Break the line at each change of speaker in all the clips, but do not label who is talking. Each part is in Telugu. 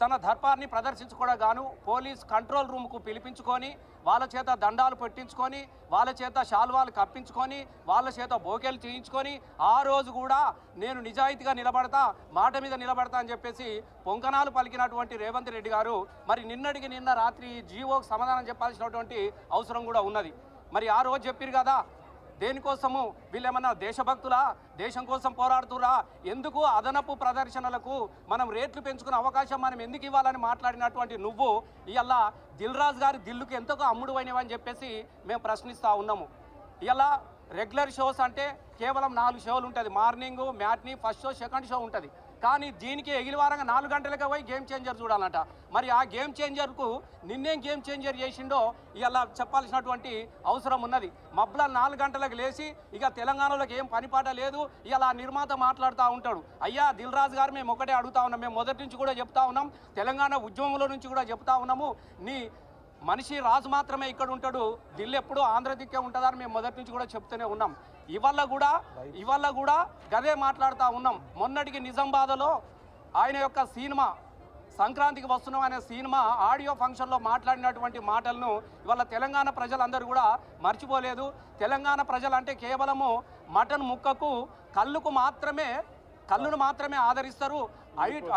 తన దర్పాన్ని ప్రదర్శించుకోవడం గాను పోలీస్ కంట్రోల్ రూమ్కు పిలిపించుకొని వాళ్ళ చేత దండాలు పెట్టించుకొని వాళ్ళ చేత శాల్వాలు కప్పించుకొని వాళ్ళ చేత బోకేలు చేయించుకొని ఆ రోజు కూడా నేను నిజాయితీగా నిలబడతా, మాట మీద నిలబడతా అని చెప్పేసి పొంకనాలు పలికినటువంటి రేవంత్ రెడ్డి గారు మరి నిన్నటికి నిన్న రాత్రి జీవోకి సమాధానం చెప్పాల్సినటువంటి అవసరం కూడా ఉన్నది. మరి ఆ రోజు చెప్పారు కదా, దేనికోసము వీళ్ళేమన్నా దేశభక్తులా, దేశం కోసం పోరాడుతురా, ఎందుకు అదనపు ప్రదర్శనలకు మనం రేట్లు పెంచుకునే అవకాశం మనం ఎందుకు ఇవ్వాలని మాట్లాడినటువంటి నువ్వు ఇవాళ దిల్ రాజు గారి దిల్లుకు ఎంతగా అమ్ముడు అయినవని చెప్పేసి మేము ప్రశ్నిస్తూ ఉన్నాము. ఇవాళ రెగ్యులర్ షోస్ అంటే కేవలం 4 షోలు ఉంటుంది, morning, matinee, first show, second show ఉంటుంది. కానీ దీనికి ఎగిలివారంగా 4 గంటలకే పోయి గేమ్ చేంజర్ చూడాలంట. మరి ఆ గేమ్ చేంజర్కు నిన్నేం గేమ్ చేంజర్ చేసిండో ఇలా చెప్పాల్సినటువంటి అవసరం ఉన్నది. మబ్బుల 4 గంటలకు లేచి ఇక తెలంగాణలోకి ఏం పనిపాట లేదు, ఇలా నిర్మాత మాట్లాడుతూ ఉంటాడు. అయ్యా దిల్ రాజు గారు మేము ఒకటే అడుగుతా ఉన్నాం, మేము మొదటి నుంచి కూడా చెప్తా ఉన్నాం, తెలంగాణ ఉద్యమంలో నుంచి కూడా చెప్తా ఉన్నాము, నీ మనిషి రాజు మాత్రమే ఇక్కడ ఉంటాడు, దిల్లు ఎప్పుడూ ఆంధ్ర దిక్కే ఉంటుందని మేము మొదటి నుంచి కూడా చెప్తూనే ఉన్నాం. ఇవాళ కూడా గదే మాట్లాడుతూ ఉన్నాం. మొన్నటికి నిజామాబాద్లో ఆయన యొక్క సినిమా సంక్రాంతికి వస్తున్నాం అనే సినిమా ఆడియో ఫంక్షన్లో మాట్లాడినటువంటి మాటలను ఇవాళ తెలంగాణ ప్రజలందరూ కూడా మర్చిపోలేదు. తెలంగాణ ప్రజలంటే కేవలము మటన్ ముక్కకు కళ్ళును మాత్రమే ఆదరిస్తారు,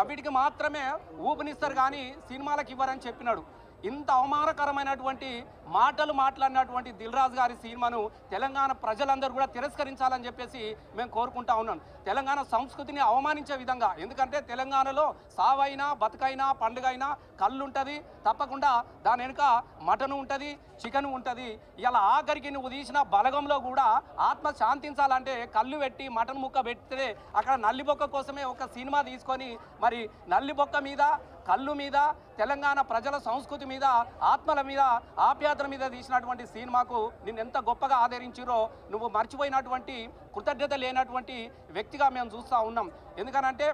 అవిటికి మాత్రమే ఊపినిస్తారు, కానీ సినిమాలకు ఇవ్వరని చెప్పినాడు. ఇంత అవమానకరమైనటువంటి మాటలు మాట్లాడినటువంటి దిల్ రాజు గారి సినిమాను తెలంగాణ ప్రజలందరూ కూడా తిరస్కరించాలని చెప్పేసి మేము కోరుకుంటా ఉన్నాం. తెలంగాణ సంస్కృతిని అవమానించే విధంగా, ఎందుకంటే తెలంగాణలో సావైనా బతుకైనా పండుగైనా కళ్ళు ఉంటుంది, తప్పకుండా దాని వెనుక మటన్ ఉంటుంది, చికెన్ ఉంటుంది. ఇలా ఆఖరికి నువ్వు తీసిన బలగంలో కూడా ఆత్మ శాంతించాలంటే కళ్ళు పెట్టి మటన్ ముక్క పెడితే అక్కడ నల్లిబొక్క కోసమే ఒక సినిమా తీసుకొని మరి నల్లిబొక్క మీద, కళ్ళు మీద, తెలంగాణ ప్రజల సంస్కృతి మీద, ఆత్మల మీద, ఆప్యాయతల మీద తీసినటువంటి సినిమాకు నిన్ను ఎంత గొప్పగా ఆదరించిరో నువ్వు మర్చిపోయినటువంటి, కృతజ్ఞత లేనటువంటి వ్యక్తిగా మేము చూస్తూ ఉన్నాం. ఎందుకనంటే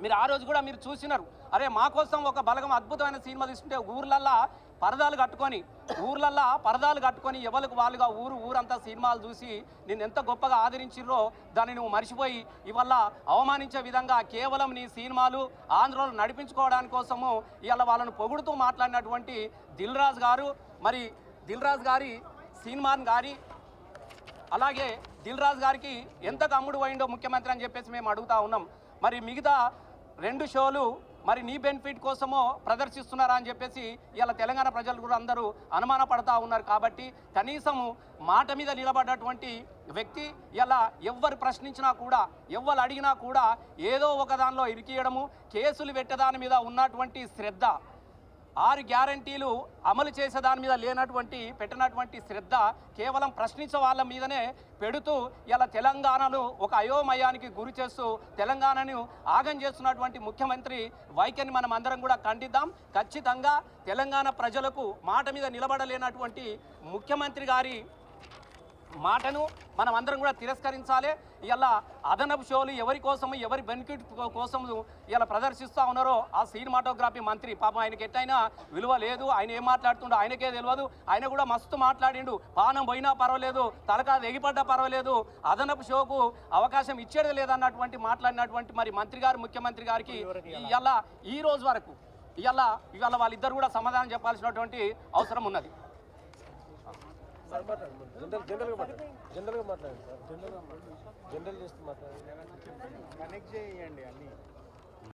మీరు ఆ రోజు కూడా మీరు చూసినారు, అరే మా కోసం ఒక బలగం అద్భుతమైన సినిమా తీసుకుంటే ఊర్లల్లా పరదాలు కట్టుకొని ఎవరికి వాళ్ళుగా ఊరంతా సినిమాలు చూసి నేను ఎంత గొప్పగా ఆదరించిర్రో దాన్ని నువ్వు మర్చిపోయి ఇవాళ అవమానించే విధంగా కేవలం నీ సినిమాలు ఆంధ్రలో నడిపించుకోవడానికి కోసము ఇవాళ వాళ్ళను పొగుడుతూ మాట్లాడినటువంటి దిల్ రాజు గారు, మరి దిల్ రాజు గారి సినిమాన్ గారి అలాగే దిల్ రాజు గారికి ఎంత అమ్ముడు అయిందో ముఖ్యమంత్రి అని చెప్పేసి మేము అడుగుతా ఉన్నాం. మరి మిగతా 2 షోలు మరి నీ బెనిఫిట్ కోసమో ప్రదర్శిస్తున్నారా అని చెప్పేసి ఇలా తెలంగాణ ప్రజలు కూడా అందరూ అనుమానపడతా ఉన్నారు. కాబట్టి కనీసము మాట మీద నిలబడ్డటువంటి వ్యక్తి ఇలా ఎవ్వరు ప్రశ్నించినా కూడా, ఎవ్వరు అడిగినా కూడా ఏదో ఒక దానిలో ఇరికియడము, కేసులు పెట్టేదాని మీద ఉన్నటువంటి శ్రద్ధ, 6 గ్యారంటీలు అమలు చేసే దాని మీద పెట్టినటువంటి శ్రద్ధ కేవలం ప్రశ్నించే వాళ్ళ మీదనే పెడుతూ ఇలా తెలంగాణను ఒక అయోమయానికి గురి చేస్తూ తెలంగాణను ఆగం చేస్తున్నటువంటి ముఖ్యమంత్రి వైఖరిని మనం అందరం కూడా ఖండిద్దాం. ఖచ్చితంగా తెలంగాణ ప్రజలకు మాట మీద నిలబడలేనటువంటి ముఖ్యమంత్రి గారి మాటను మనం అందరం కూడా తిరస్కరించాలి. ఇలా అదనపు షోలు ఎవరి కోసము, ఎవరి బెనిఫిట్ కోసము ఇలా ప్రదర్శిస్తూ ఉన్నారో ఆ సినిమాటోగ్రఫీ మంత్రి పాపం ఆయనకి ఎట్టయినా విలువ లేదు, ఆయన ఏం మాట్లాడుతుండో ఆయనకే తెలియదు. ఆయన కూడా మస్తు మాట్లాడిండు, పానం పోయినా పర్వాలేదు, తలకాదు ఎగిపడ్డా పర్వాలేదు, అదనపు షోకు అవకాశం ఇచ్చేది లేదన్నటువంటి మాట్లాడినటువంటి మరి మంత్రి గారు, ముఖ్యమంత్రి గారికి ఇలా ఈ రోజు వరకు ఇవాళ వాళ్ళిద్దరు కూడా సమాధానం చెప్పాల్సినటువంటి అవసరం ఉన్నది.
జనరల్ చేస్తూ మాట్లాడండి, కనెక్ట్ చేయండి అన్ని.